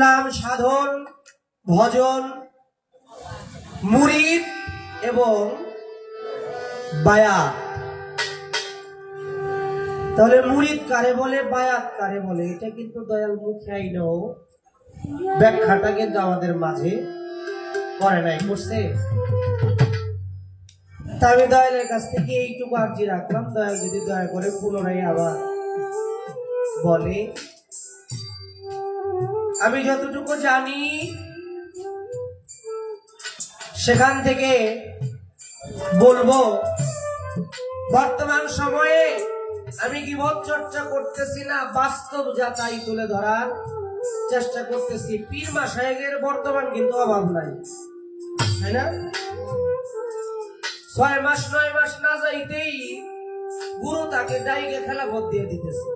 নাম সাধন ভজন মুরিদ এবং বায়াত। তাহলে মুরিদ কারে বলে, বায়াত কারে বলে, এটা কিন্তু দয়াল মুখে আইলেও ব্যাখ্যাটা কিন্তু আমাদের মাঝে করে নাই, করছে। আমি দয়ালের কাছ থেকে এইটুকু আর্জি রাখলাম, দয়াল যদি দয়া করে পুনরায় আবার বলে। আমি যতটুকু জানি সেখান থেকে বলবো। বর্তমান সময়ে আমি গীবত চর্চা করতেছি না, বাস্তব যাচাই তুলে ধরার চেষ্টা করতেছি। পীর মাশায়েখের বর্তমান কিন্তু অভাব নাই, তাই না? 6 মাস 9 মাস না যাইতেই গুরু তাকে দায়ীকে খেলাফত দিয়ে দিতেছে।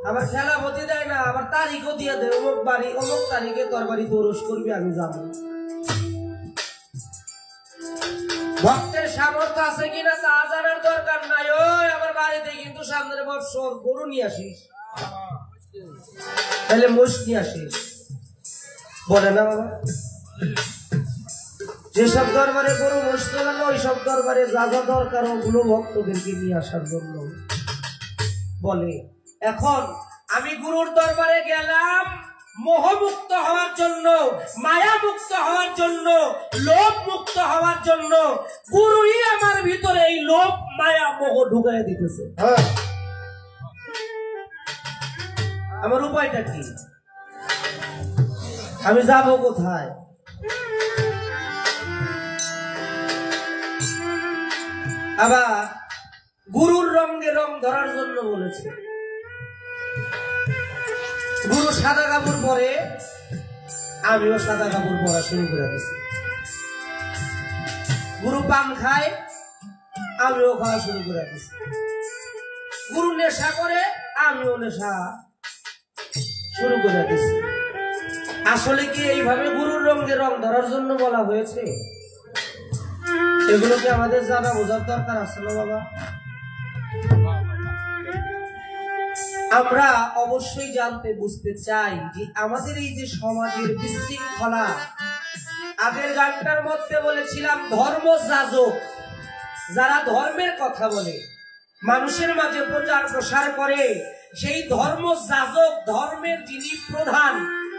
আবার খেলাফতি দেয় না, আবার তারিখও দিয়ে দেয়, অমুক বাড়ি অমুক তারিখে তোর বাড়িতে ওরস করবি, আমি যাবো। ভক্তের সামর্থ্য আছে কিনা তা জানার দরকার নাই। ওই আমার বাড়িতে কিন্তু সামনের বছর গরু নিয়ে আসিস, তাহলে মোষ নিয়ে আসিস, বলে না বাবা? যেসব দরবারে গরু মোষ তোলানো, ওই সব দরবারে যা যা দরকার ওগুলো ভক্তদেরকে নিয়ে আসার জন্য বলে। এখন আমি গুরুর দরবারে গেলাম মোহমুক্ত হওয়ার জন্য, মায়া মুক্ত হওয়ার জন্য, লোভ মুক্ত হওয়ার জন্য। গুরুই আমার ভিতরে এই লোভ মায়া মোহ ঢুকাই দিতেছে। আমার উপায়টা কি? আমি যাব কোথায়? আবার গুরুর রঙে রং ধরার জন্য বলেছে। গুরু সাদা কাপড় পরে, আমিও সাদা কাপড় পরা শুরু করে দিচ্ছি। গুরু পান খায়, আমিও খাওয়া শুরু করে দিচ্ছি। গুরু নেশা করে, আমিও নেশা শুরু করে দিচ্ছি। আসলে কি এইভাবে গুরুর রঙে রং ধরার জন্য বলা হয়েছে? এগুলোকে আমাদের জানা বোঝার দরকার আছে না বাবা? আমরা অবশ্যই জানতে বুঝতে চাই যে আমাদের এই যে সমাজের বিশৃঙ্খলা, আগের গানটার মধ্যে বলেছিলাম ধর্ম যাজক, যারা ধর্মের কথা বলে, মানুষের মাঝে প্রচার প্রসার করে, সেই ধর্ম যাজক, ধর্মের যিনি প্রধান,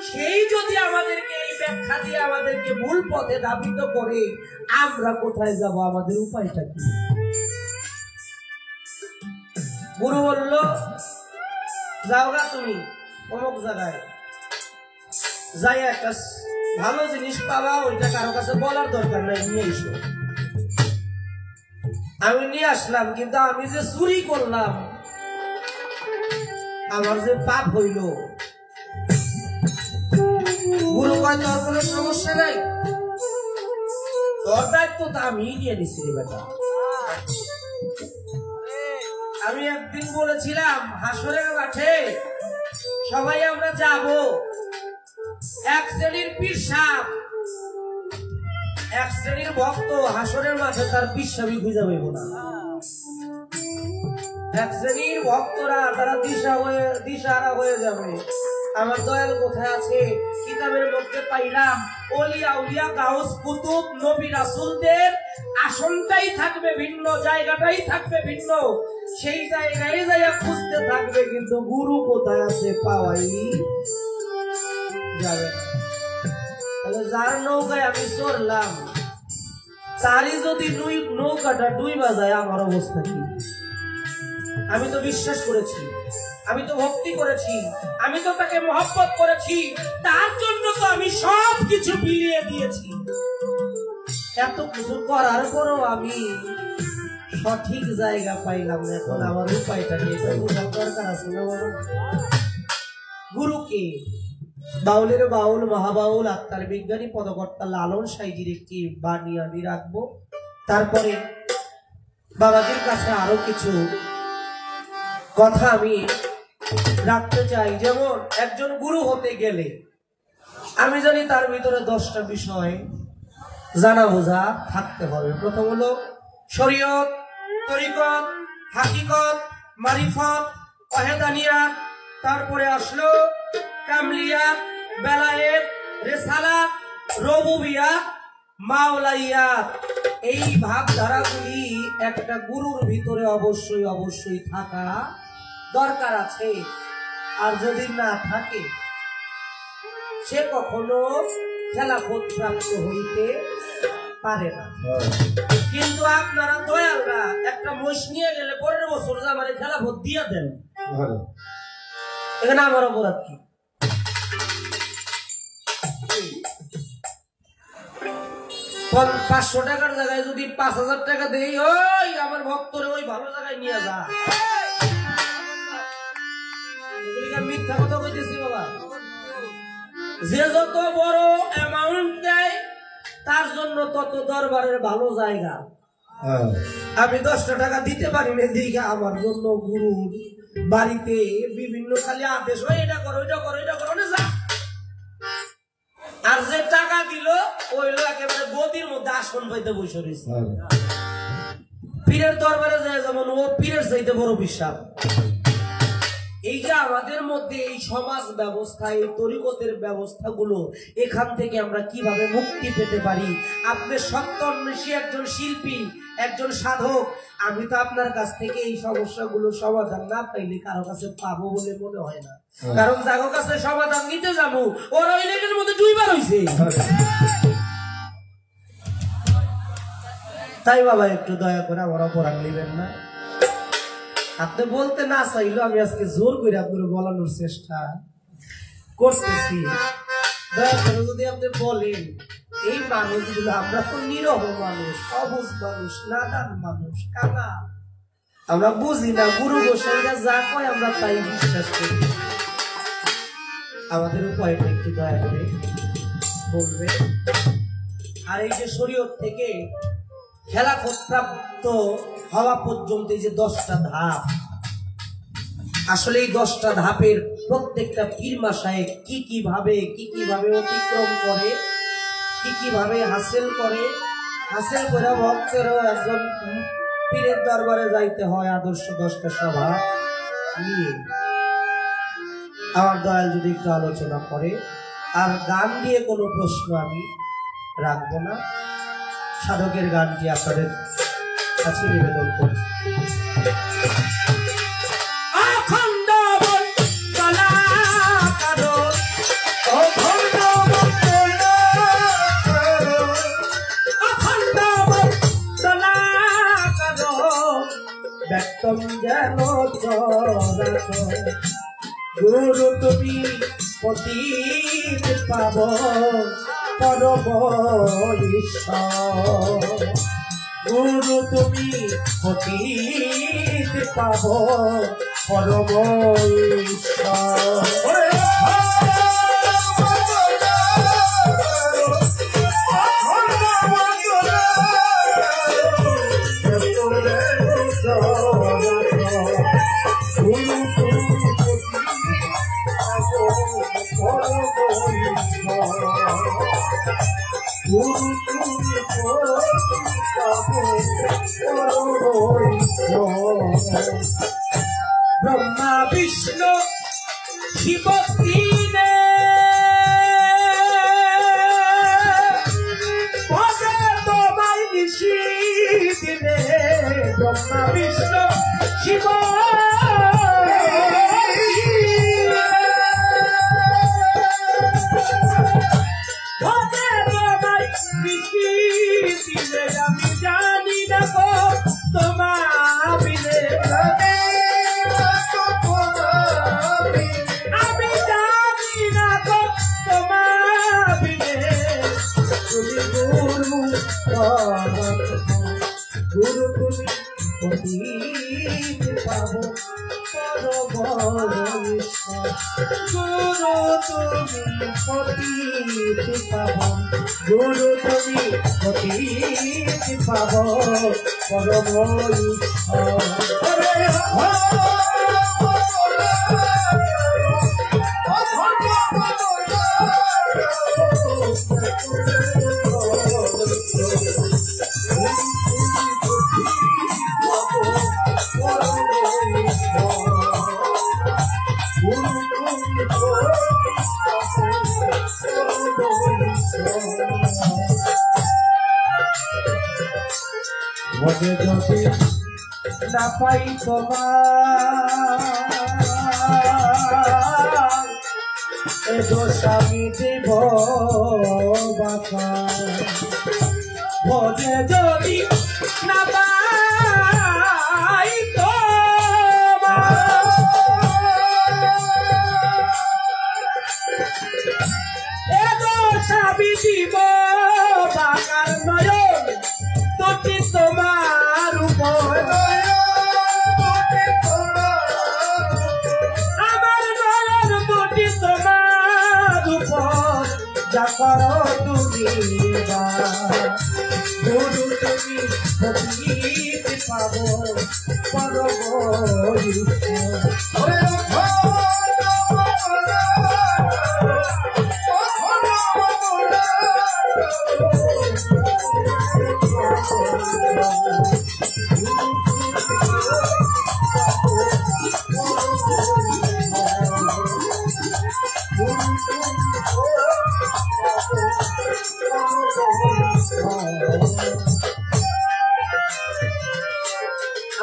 সেই যদি আমাদেরকে এই ব্যাখ্যা দিয়ে আমাদেরকে ভুল পথে ধাবিত করে, আমরা কোথায় যাব? আমাদের উপায়টা কি? গুরু বলল, যাওগা তুমি অমুক জায়গায় যাই, একটা ভালো জিনিস পাবা, ওইটা কারো কাছে বলার দরকার নাই, নিয়ে এসো। আমি নিয়ে আসলাম, কিন্তু আমি যে চুরি করলাম, আমার যে পাপ হইল। গুরু কয়, তোর কোনো সমস্যা নাই, তোর দায়িত্ব তো আমি নিয়ে নিচ্ছি রে বেটা। আমি একদিন বলেছিলাম হাসরের মাঠে সবাই আমরা যাব, এক শ্রেণীর পিসাব, এক শ্রেণীর ভক্ত হাসরের মাঠে তার পিসাবই খুঁজে পাইব না। এক শ্রেণীর ভক্তরা তারা দিশাহারা হয়ে যাবে। আমার দয়াল কোথায় আছে? কিতাবের মধ্যে পাইলাম ওলিয়া উলিয়া গাউস কুতুব নবী রাসূলদের আসনটাই থাকবে ভিন্ন, জায়গাটাই থাকবে ভিন্ন, সেই জায়গায় যাইয়া খুঁজতে থাকবে, কিন্তু গুরু কোথায় আছে পাওয়াই যাবে না। তাহলে যার নৌকায় আমি চড়লাম, তারই যদি নৌকাটা ডুইবা যায়, আমার অবস্থা কি? আমি তো বিশ্বাস করেছি, আমি তো ভক্তি করেছি, আমি তো তাকে মহব্বত করেছি, তার জন্য তো আমি সব কিছু বিলিয়ে দিয়েছি। এত কিছু করার পরও আমি সঠিক জায়গা পাইলাম না। এখন আমার উপায়টা কি? এটা বোঝার দরকার আছে না বাবা? গুরুকে বাউলের বাউল, মহাবাউল, আত্মার বিজ্ঞানী পদকর্তা লালন সাইজির একটি বাণী আমি রাখবো। তারপরে বাবাজির কাছে আরো কিছু কথা আমি রাখতে চাই। যেমন একজন গুরু হতে গেলে আমি জানি তার ভিতরে 10টা বিষয় জানা বোঝা থাকতে হবে। প্রথম হলো শরীয়ত, তরিকত, হাকিকত, মারিফত, ওয়াহদানিয়াত, তারপরে আসলো কামলিয়াত, বেলায়েত। রবুবিয়াত, মাওলাইয়াত, এই ভাবধারাগুলি একটা গুরুর ভিতরে অবশ্যই অবশ্যই থাকা দরকার আছে। আর যদি না থাকে সে কখনো খেলাফত প্রাপ্ত হইতে পারে না। কিন্তু আপনারা দয়ালরা একটা মোষ নিয়ে গেলে পরের বছর যে আমার খেলাফত দিয়ে দেন, এখানে আমার অপরাধ কি? 500 টাকার জায়গায় যদি 5000 টাকা দেই, ওই আমার ভক্তরে ওই ভালো জায়গায় নিয়ে যা। মিথ্যা কথা কইতেছি বাবা। যে যত বড় অ্যামাউন্ট দেয় তার জন্য তত দরবারের ভালো জায়গা। আমি 10টা টাকা দিতে পারি না, দিকে আমার জন্য গুরু বাড়িতে বিভিন্ন খালি আদেশ হয়, এটা করো এটা করো এটা করো না যা। আর যে টাকা দিল ওইলো একেবারে গদির মধ্যে আসন পাইতে বসে রয়েছে। পীরের দরবারে যায় যেমন ও পীরের চাইতে বড় বিশ্বাস। এই যে আমাদের মধ্যে এই সমাজ ব্যবস্থা, এই তরিকতের ব্যবস্থাগুলো, এখান থেকে আমরা কিভাবে মুক্তি পেতে পারি? আপনি সত্যন্বেষী একজন শিল্পী, একজন সাধক, আমি তো আপনার কাছ থেকে এই সমস্যাগুলো সমাধান না পাইলে কারো কাছে পাবো বলে মনে হয় না। কারণ যার কাছে সমাধান নিতে যাবো ওরা ওই লেগের মধ্যে দুইবার হয়েছে। তাই বাবা একটু দয়া করে আমার অপরাধ নেবেন না। আপনি বলতে না চাইলেও আমি আজকে জোর করে আপনার বলানোর চেষ্টা করতেছি। দয়া করে যদি আপনি বলেন, এই মানুষগুলো, আমরা তো নীরব মানুষ, অবুঝ মানুষ, নাদান মানুষ, কানা, আমরা বুঝি না। গুরু গোসাইরা যা কয় আমরা তাই বিশ্বাস করি। আমাদের উপায়টা একটু দয়া করে বলবে। আর এই যে শরীয়ত থেকে খেলাফত প্রাপ্ত হওয়া পর্যন্ত এই যে 10টা ধাপ, আসলে এই 10টা ধাপের প্রত্যেকটা পীর মাশায়েখ কি কিভাবে অতিক্রম করে, কি কিভাবে হাসিল করে, হাসিল করে ভক্তেরও একজন পীরের দরবারে যাইতে হয় আদর্শ 10টা সভা নিয়ে। আমার দয়াল যদি একটু আলোচনা করে। আর গান দিয়ে কোনো প্রশ্ন আমি রাখবো না, সাধকের গানটি আপনাদের কাছে নিবেদন করছি। ব্যক্তম যেন গুরু তুমি পতিত পাব পরম ঈশ্বর, গুরু তুমি পতিত পাব পরম ঈশ্বর। ব্রহ্মা বিষ্ণু শিব তিনে ভজে তোমায় নিশি দিনে, ব্রহ্মা বিষ্ণু শিব আমি জানি না গো তোমার বিনে, আমি জানি না গো তোমার বিনে, তুমি গুরু গুরু তুমি পতিত পাব পরম ঈশ্বর, গুরু তুমি পতিত পাব, গুরু তুমি পতিত পাব পরম ঈশ্বর। ভোগে যদি না পাই তোমার এ দোষ আমি দেব বাবা ভোগে যদি না পাই তোমার এ দোষ আমি দিব বাবার নয়ন দুটি তোমার উপর আমার নয়ন দুটি তোমার উপর যা করো তুমি গুরু তুমি ভক্তিতে পাবো পরম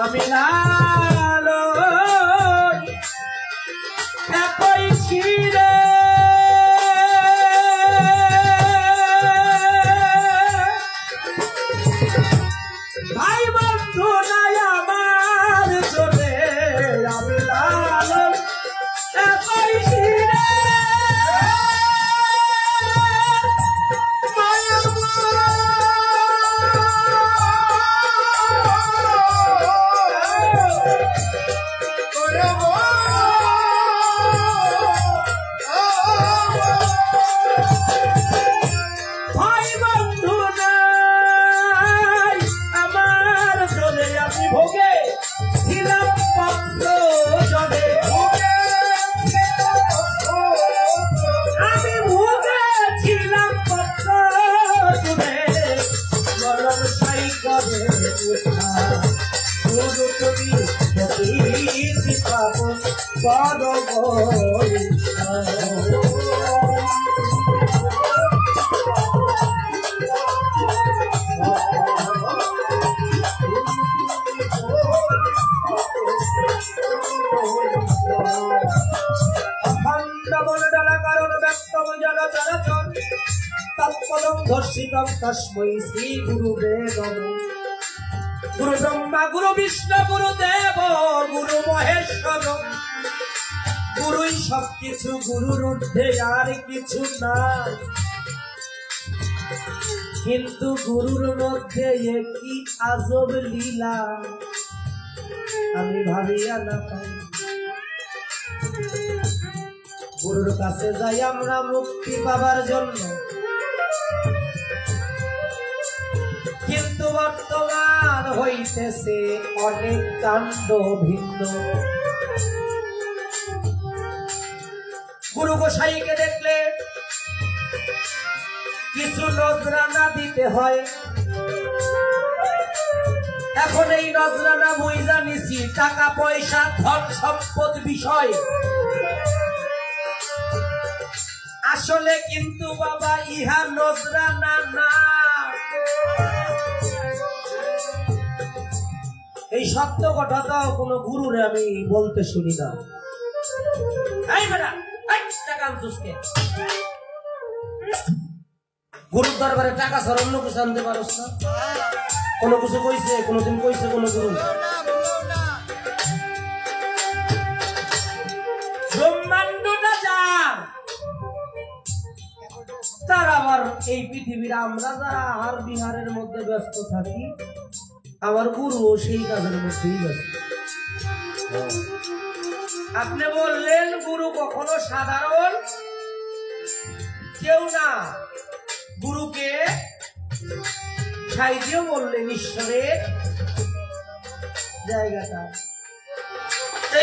আমি লালো একই ছিড়ে ভাই বন্ধু নাই আমার চলে আমি লালো একই ছিড়ে तस्मै श्री गुरुवे नमः गुरु ब्रह्मा गुरु विष्णु गुरु देव गुरु महेश्वर गुरुई सबकिछु गुरुर ঊর্ধ্বে আর কিছু না কিন্তু গুরুর মধ্যে একই আজব লীলা আমি ভাবিয়া না পাই গুরুর কাছে যাই আমরা মুক্তি পাবার জন্য কিন্তু বর্তমান হইতেছে অনেক কাণ্ড ভিন্ন গুরু গোসাইকে দেখলে কিছু নজরানা দিতে হয় এখন এই নজরানা বুঝা নিছি টাকা পয়সা ধন সম্পদ বিষয় আসলে কিন্তু বাবা ইহা নজরানা না এই সত্য কথাটা কোন গুরুরে আমি বলতে শুনি না গুরুর দরবারে টাকা ছাড়া অন্য কিছু আনতে পারস না কোনো কিছু কইছে কোনোদিন কইছে কোন গুরু ব্রহ্মাণ্ডটা যার তার আবার এই পৃথিবীর আমরা যারা আহার বিহারের মধ্যে ব্যস্ত থাকি আমার গুরু সেই কাজের মধ্যেই ব্যস্ত আপনি বললেন গুরু কখনো সাধারণ কেউ না গুরুকে সাইজেও বললেন ঈশ্বরের জায়গাটা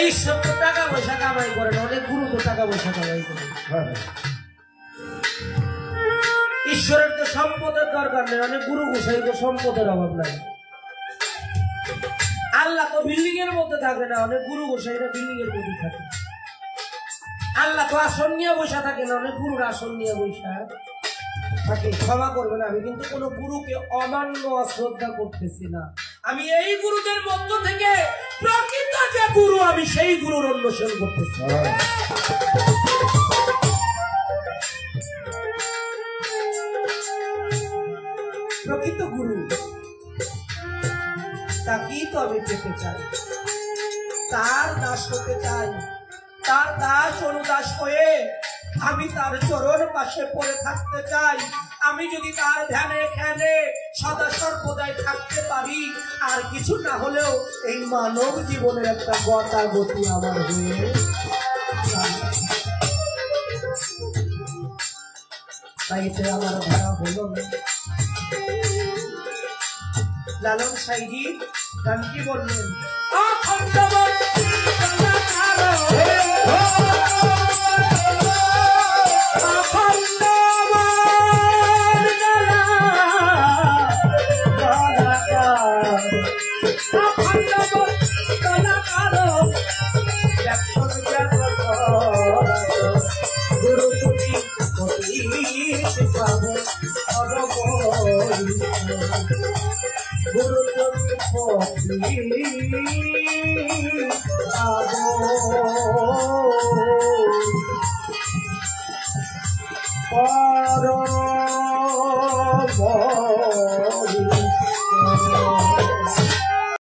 ঈশ্বর তো টাকা পয়সা কামাই করেন অনেক গুরু তো টাকা পয়সা কামাই করেন ঈশ্বরের তো সম্পদের দরকার নেই অনেক গুরু গোসাই তো সম্পদের অভাব নাই আল্লাহ তো বিল্ডিং এর মধ্যে থাকে না অনেক গুরু গোসাইরা বিল্ডিং এর মধ্যে থাকে আল্লাহ তো আসন নিয়ে বসা থাকে না অনেক গুরুর আসন নিয়ে বসা তাকে ক্ষমা করবেন, আমি কিন্তু কোনো গুরুকে অমান্য অশ্রদ্ধা করতেছি না। আমি এই গুরুদের মধ্য থেকে প্রকৃত যে গুরু, আমি সেই গুরুর অন্বেষণ করতেছি। প্রকৃত গুরু তাকেই তো আমি পেতে চাই, তার দাস হতে চাই, তার দাস অনুদাস হয়ে আমি তার চরণ পাশে পড়ে থাকতে চাই। আমি যদি তার ধ্যানে খ্যানে সদা সর্বদাই থাকতে পারি, আর কিছু না হলেও এই মানব জীবনের একটা গতাগতি আমার হয়ে তাইতে আমার ধারা হলো না। লালন সাইজি গান কি বললেন? গুরু